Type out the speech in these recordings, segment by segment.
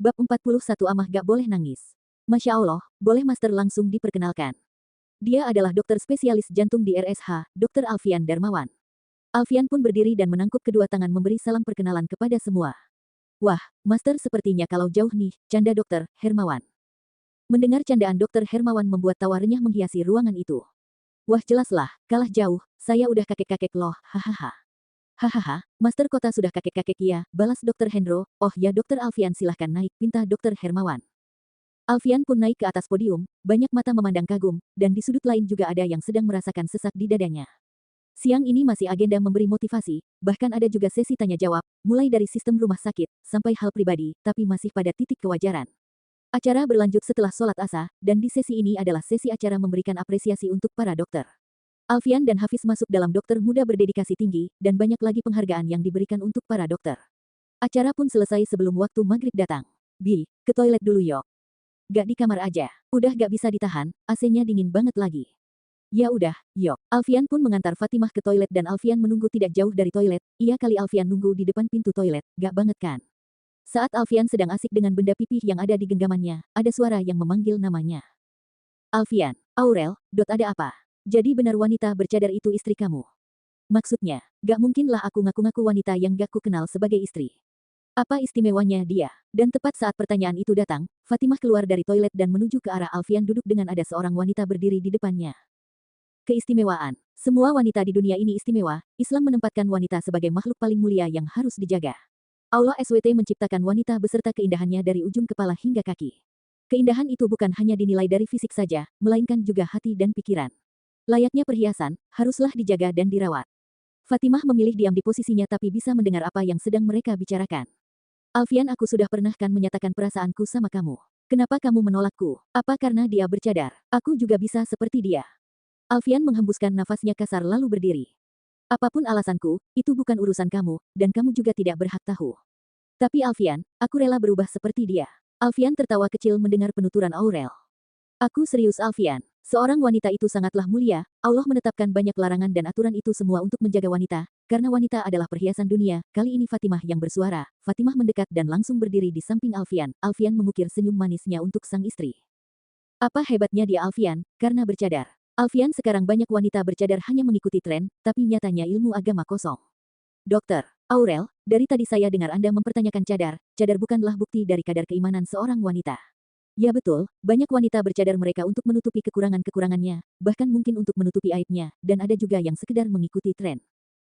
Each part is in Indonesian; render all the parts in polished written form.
Bab 41 Amah gak boleh nangis. Masya Allah, boleh Master langsung diperkenalkan. Dia adalah dokter spesialis jantung di RSH, Dr. Alfian Darmawan. Alfian pun berdiri dan menangkup kedua tangan memberi salam perkenalan kepada semua. Wah, Master sepertinya kalau jauh nih, canda Dr. Hermawan. Mendengar candaan Dr. Hermawan membuat tawa renyah menghiasi ruangan itu. Wah jelaslah, kalah jauh, saya udah kakek-kakek loh, hahaha. Hahaha, Master Kota sudah kakek-kakek ya, balas Dr. Hendro. Oh ya Dr. Alfian silahkan naik, pinta Dr. Hermawan. Alfian pun naik ke atas podium, banyak mata memandang kagum, dan di sudut lain juga ada yang sedang merasakan sesak di dadanya. Siang ini masih agenda memberi motivasi, bahkan ada juga sesi tanya jawab, mulai dari sistem rumah sakit, sampai hal pribadi, tapi masih pada titik kewajaran. Acara berlanjut setelah sholat Asar, dan di sesi ini adalah sesi acara memberikan apresiasi untuk para dokter. Alfian dan Hafiz masuk dalam dokter muda berdedikasi tinggi, dan banyak lagi penghargaan yang diberikan untuk para dokter. Acara pun selesai sebelum waktu maghrib datang. Bi, ke toilet dulu yok. Gak di kamar aja. Udah gak bisa ditahan, AC-nya dingin banget lagi. Ya udah, yok. Alfian pun mengantar Fatimah ke toilet dan Alfian menunggu tidak jauh dari toilet. Iya kali Alfian nunggu di depan pintu toilet, gak banget kan? Saat Alfian sedang asik dengan benda pipih yang ada di genggamannya, ada suara yang memanggil namanya. Alfian, Aurel, ada apa? Jadi benar wanita bercadar itu istri kamu? Maksudnya, gak mungkinlah aku ngaku-ngaku wanita yang gak ku kenal sebagai istri. Apa istimewanya dia? Dan tepat saat pertanyaan itu datang, Fatimah keluar dari toilet dan menuju ke arah Alfian duduk dengan ada seorang wanita berdiri di depannya. Keistimewaan. Semua wanita di dunia ini istimewa, Islam menempatkan wanita sebagai makhluk paling mulia yang harus dijaga. Allah SWT menciptakan wanita beserta keindahannya dari ujung kepala hingga kaki. Keindahan itu bukan hanya dinilai dari fisik saja, melainkan juga hati dan pikiran. Layaknya perhiasan, haruslah dijaga dan dirawat. Fatimah memilih diam di posisinya tapi bisa mendengar apa yang sedang mereka bicarakan. Alfian, aku sudah pernah kan menyatakan perasaanku sama kamu. Kenapa kamu menolakku? Apa karena dia bercadar? Aku juga bisa seperti dia. Alfian menghembuskan nafasnya kasar lalu berdiri. Apapun alasanku, itu bukan urusan kamu, dan kamu juga tidak berhak tahu. Tapi Alfian, aku rela berubah seperti dia. Alfian tertawa kecil mendengar penuturan Aurel. Aku serius Alfian. Seorang wanita itu sangatlah mulia, Allah menetapkan banyak larangan dan aturan itu semua untuk menjaga wanita, karena wanita adalah perhiasan dunia. Kali ini Fatimah yang bersuara. Fatimah mendekat dan langsung berdiri di samping Alfian. Alfian mengukir senyum manisnya untuk sang istri. Apa hebatnya dia Alfian, karena bercadar. Alfian sekarang banyak wanita bercadar hanya mengikuti tren, tapi nyatanya ilmu agama kosong. Dokter, Aurel, dari tadi saya dengar Anda mempertanyakan cadar bukanlah bukti dari kadar keimanan seorang wanita. Ya betul, banyak wanita bercadar mereka untuk menutupi kekurangan-kekurangannya, bahkan mungkin untuk menutupi aibnya, dan ada juga yang sekedar mengikuti tren.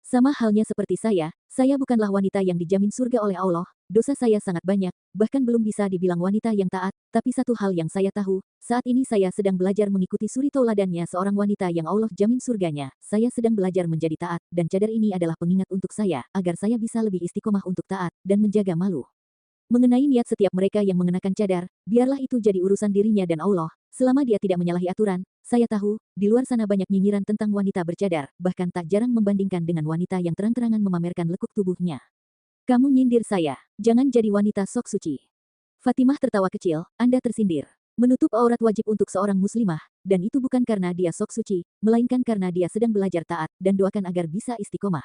Sama halnya seperti saya bukanlah wanita yang dijamin surga oleh Allah, dosa saya sangat banyak, bahkan belum bisa dibilang wanita yang taat, tapi satu hal yang saya tahu, saat ini saya sedang belajar mengikuti suri tauladannya seorang wanita yang Allah jamin surganya, saya sedang belajar menjadi taat, dan cadar ini adalah pengingat untuk saya, agar saya bisa lebih istiqomah untuk taat, dan menjaga malu. Mengenai niat setiap mereka yang mengenakan cadar, biarlah itu jadi urusan dirinya dan Allah, selama dia tidak menyalahi aturan. Saya tahu, di luar sana banyak nyinyiran tentang wanita bercadar, bahkan tak jarang membandingkan dengan wanita yang terang-terangan memamerkan lekuk tubuhnya. Kamu nyindir saya, jangan jadi wanita sok suci. Fatimah tertawa kecil, Anda tersindir. Menutup aurat wajib untuk seorang muslimah, dan itu bukan karena dia sok suci, melainkan karena dia sedang belajar taat, dan doakan agar bisa istiqomah.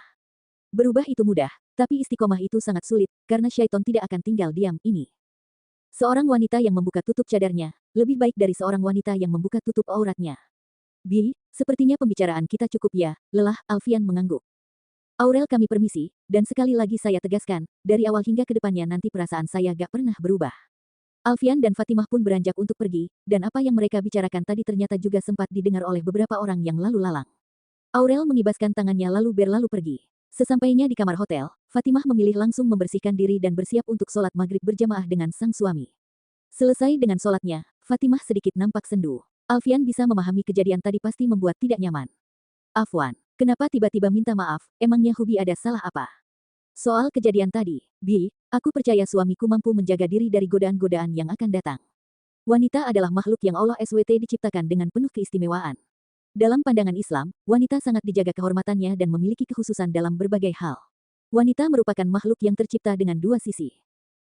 Berubah itu mudah, tapi istiqomah itu sangat sulit, karena syaiton tidak akan tinggal diam. Ini seorang wanita yang membuka tutup cadarnya, lebih baik dari seorang wanita yang membuka tutup auratnya. Bi, sepertinya pembicaraan kita cukup ya, lelah, Alfian mengangguk. Aurel kami permisi, dan sekali lagi saya tegaskan, dari awal hingga ke depannya nanti perasaan saya gak pernah berubah. Alfian dan Fatimah pun beranjak untuk pergi, dan apa yang mereka bicarakan tadi ternyata juga sempat didengar oleh beberapa orang yang lalu lalang. Aurel mengibaskan tangannya lalu berlalu pergi. Sesampainya di kamar hotel, Fatimah memilih langsung membersihkan diri dan bersiap untuk sholat maghrib berjamaah dengan sang suami. Selesai dengan sholatnya, Fatimah sedikit nampak sendu. Alfian bisa memahami kejadian tadi pasti membuat tidak nyaman. Afwan, kenapa tiba-tiba minta maaf, emangnya Hubi ada salah apa? Soal kejadian tadi, Bi, aku percaya suamiku mampu menjaga diri dari godaan-godaan yang akan datang. Wanita adalah makhluk yang Allah SWT diciptakan dengan penuh keistimewaan. Dalam pandangan Islam, wanita sangat dijaga kehormatannya dan memiliki kekhususan dalam berbagai hal. Wanita merupakan makhluk yang tercipta dengan dua sisi.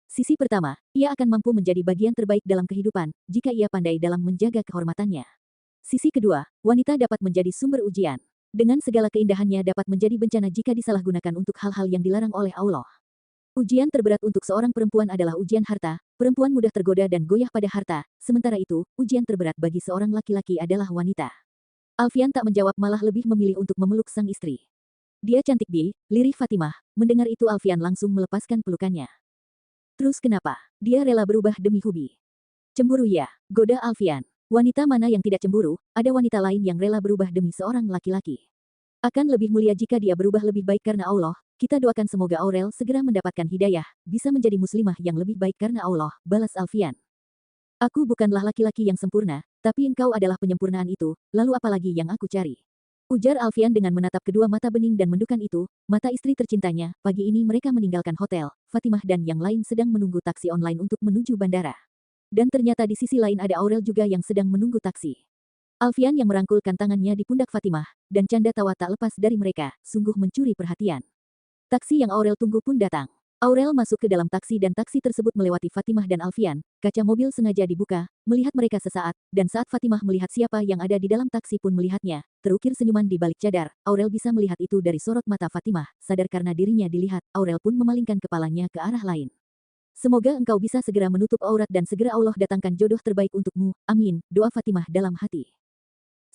Sisi pertama, ia akan mampu menjadi bagian terbaik dalam kehidupan, jika ia pandai dalam menjaga kehormatannya. Sisi kedua, wanita dapat menjadi sumber ujian. Dengan segala keindahannya dapat menjadi bencana jika disalahgunakan untuk hal-hal yang dilarang oleh Allah. Ujian terberat untuk seorang perempuan adalah ujian harta, perempuan mudah tergoda dan goyah pada harta, sementara itu, ujian terberat bagi seorang laki-laki adalah wanita. Alfian tak menjawab malah lebih memilih untuk memeluk sang istri. Dia cantik Bi, lirih Fatimah. Mendengar itu Alfian langsung melepaskan pelukannya. Terus kenapa? Dia rela berubah demi Hubi. Cemburu ya, goda Alfian. Wanita mana yang tidak cemburu, ada wanita lain yang rela berubah demi seorang laki-laki. Akan lebih mulia jika dia berubah lebih baik karena Allah, kita doakan semoga Aurel segera mendapatkan hidayah, bisa menjadi muslimah yang lebih baik karena Allah, balas Alfian. Aku bukanlah laki-laki yang sempurna, tapi engkau adalah penyempurnaan itu, lalu apalagi yang aku cari? Ujar Alfian dengan menatap kedua mata bening dan mendukan itu, mata istri tercintanya. Pagi ini mereka meninggalkan hotel, Fatimah dan yang lain sedang menunggu taksi online untuk menuju bandara. Dan ternyata di sisi lain ada Aurel juga yang sedang menunggu taksi. Alfian yang merangkulkan tangannya di pundak Fatimah, dan canda tawa tak lepas dari mereka, sungguh mencuri perhatian. Taksi yang Aurel tunggu pun datang. Aurel masuk ke dalam taksi dan taksi tersebut melewati Fatimah dan Alfian, kaca mobil sengaja dibuka, melihat mereka sesaat, dan saat Fatimah melihat siapa yang ada di dalam taksi pun melihatnya, terukir senyuman di balik cadar, Aurel bisa melihat itu dari sorot mata Fatimah, sadar karena dirinya dilihat, Aurel pun memalingkan kepalanya ke arah lain. Semoga engkau bisa segera menutup aurat dan segera Allah datangkan jodoh terbaik untukmu, amin, doa Fatimah dalam hati.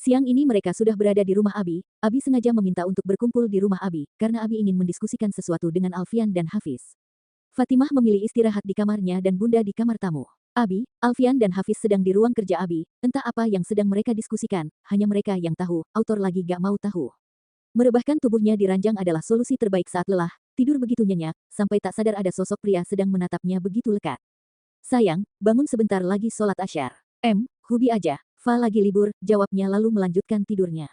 Siang ini mereka sudah berada di rumah Abi. Abi sengaja meminta untuk berkumpul di rumah Abi, karena Abi ingin mendiskusikan sesuatu dengan Alfian dan Hafiz. Fatimah memilih istirahat di kamarnya dan Bunda di kamar tamu. Abi, Alfian dan Hafiz sedang di ruang kerja Abi, entah apa yang sedang mereka diskusikan, hanya mereka yang tahu, autor lagi gak mau tahu. Merebahkan tubuhnya di ranjang adalah solusi terbaik saat lelah, tidur begitu nyenyak, sampai tak sadar ada sosok pria sedang menatapnya begitu lekat. Sayang, bangun sebentar lagi sholat asyar. Hubi aja. Fa lagi libur, jawabnya lalu melanjutkan tidurnya.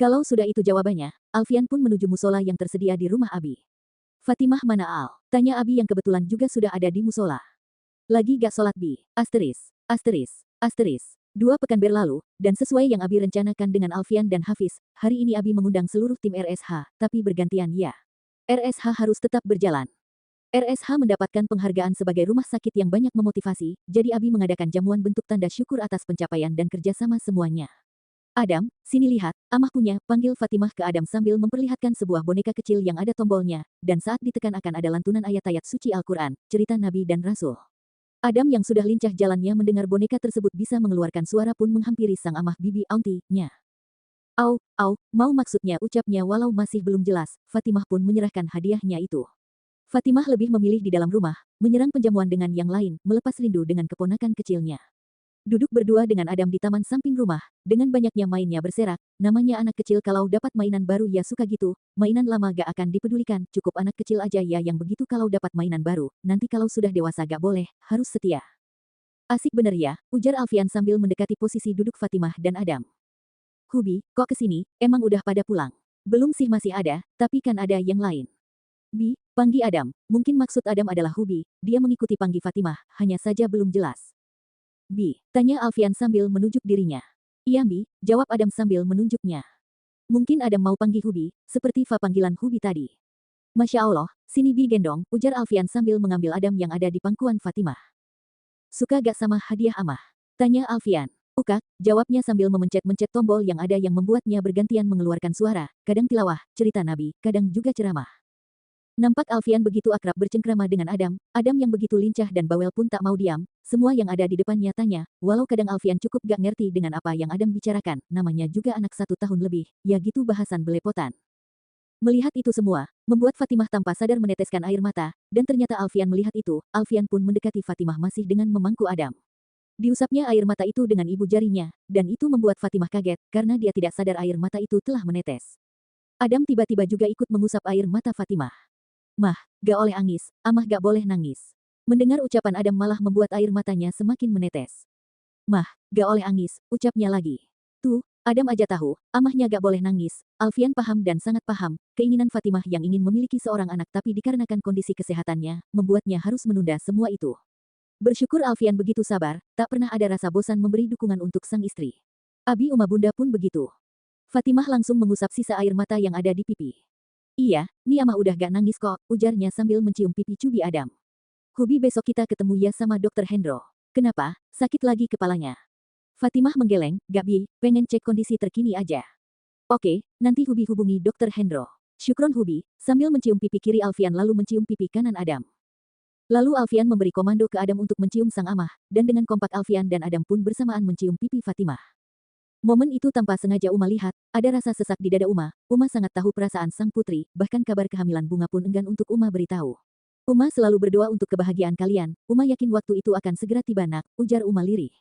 Kalau sudah itu jawabannya, Alfian pun menuju musola yang tersedia di rumah Abi. Fatimah mana Al? Tanya Abi yang kebetulan juga sudah ada di musola. Lagi gak sholat Bi? Asteris. 2 pekan berlalu, dan sesuai yang Abi rencanakan dengan Alfian dan Hafiz, hari ini Abi mengundang seluruh tim RSH, tapi bergantian ya. RSH harus tetap berjalan. RSH mendapatkan penghargaan sebagai rumah sakit yang banyak memotivasi, jadi Abi mengadakan jamuan bentuk tanda syukur atas pencapaian dan kerjasama semuanya. Adam, sini lihat, Amah punya, panggil Fatimah ke Adam sambil memperlihatkan sebuah boneka kecil yang ada tombolnya, dan saat ditekan akan ada lantunan ayat-ayat suci Al-Quran, cerita Nabi dan Rasul. Adam yang sudah lincah jalannya mendengar boneka tersebut bisa mengeluarkan suara pun menghampiri sang Amah bibi aunty-nya. Au, mau maksudnya ucapnya walau masih belum jelas, Fatimah pun menyerahkan hadiahnya itu. Fatimah lebih memilih di dalam rumah, menyerang penjamuan dengan yang lain, melepas rindu dengan keponakan kecilnya. Duduk berdua dengan Adam di taman samping rumah, dengan banyaknya mainnya berserak, namanya anak kecil kalau dapat mainan baru ya suka gitu, mainan lama gak akan dipedulikan, cukup anak kecil aja ya yang begitu kalau dapat mainan baru, nanti kalau sudah dewasa gak boleh, harus setia. Asik bener ya, ujar Alfian sambil mendekati posisi duduk Fatimah dan Adam. Hubi, kok kesini, emang udah pada pulang? Belum sih masih ada, tapi kan ada yang lain. Bi, panggi Adam. Mungkin maksud Adam adalah Hubi, dia mengikuti panggi Fatimah, hanya saja belum jelas. Bi, tanya Alfian sambil menunjuk dirinya. Iya Bi, jawab Adam sambil menunjuknya. Mungkin Adam mau panggil Hubi, seperti Fa panggilan Hubi tadi. Masya Allah, sini Bi gendong, ujar Alfian sambil mengambil Adam yang ada di pangkuan Fatimah. Suka gak sama hadiah Amah? Tanya Alfian. Ukak, jawabnya sambil memencet-mencet tombol yang ada yang membuatnya bergantian mengeluarkan suara, kadang tilawah, cerita Nabi, kadang juga ceramah. Nampak Alfian begitu akrab bercengkrama dengan Adam yang begitu lincah dan bawel pun tak mau diam, semua yang ada di depannya tanya, walau kadang Alfian cukup gak ngerti dengan apa yang Adam bicarakan, namanya juga anak 1 tahun lebih, ya gitu bahasan belepotan. Melihat itu semua, membuat Fatimah tanpa sadar meneteskan air mata, dan ternyata Alfian melihat itu, Alfian pun mendekati Fatimah masih dengan memangku Adam. Diusapnya air mata itu dengan ibu jarinya, dan itu membuat Fatimah kaget, karena dia tidak sadar air mata itu telah menetes. Adam tiba-tiba juga ikut mengusap air mata Fatimah. Mah, gak oleh angis, Amah gak boleh nangis. Mendengar ucapan Adam malah membuat air matanya semakin menetes. Mah, gak oleh angis, ucapnya lagi. Tuh, Adam aja tahu, Amahnya gak boleh nangis. Alfian paham dan sangat paham, keinginan Fatimah yang ingin memiliki seorang anak tapi dikarenakan kondisi kesehatannya, membuatnya harus menunda semua itu. Bersyukur Alfian begitu sabar, tak pernah ada rasa bosan memberi dukungan untuk sang istri. Abi Uma Bunda pun begitu. Fatimah langsung mengusap sisa air mata yang ada di pipi. Iya, nih Amah udah gak nangis kok, ujarnya sambil mencium pipi cubi Adam. Hubi besok kita ketemu ya sama Dokter Hendro. Kenapa? Sakit lagi kepalanya. Fatimah menggeleng, gak Bi, pengen cek kondisi terkini aja. Oke, nanti Hubi hubungi Dokter Hendro. Syukron Hubi, sambil mencium pipi kiri Alfian lalu mencium pipi kanan Adam. Lalu Alfian memberi komando ke Adam untuk mencium sang amah, dan dengan kompak Alfian dan Adam pun bersamaan mencium pipi Fatimah. Momen itu tanpa sengaja Uma lihat, ada rasa sesak di dada Uma. Uma sangat tahu perasaan sang putri, bahkan kabar kehamilan Bunga pun enggan untuk Uma beritahu. Uma selalu berdoa untuk kebahagiaan kalian, Uma yakin waktu itu akan segera tiba nak, ujar Uma lirih.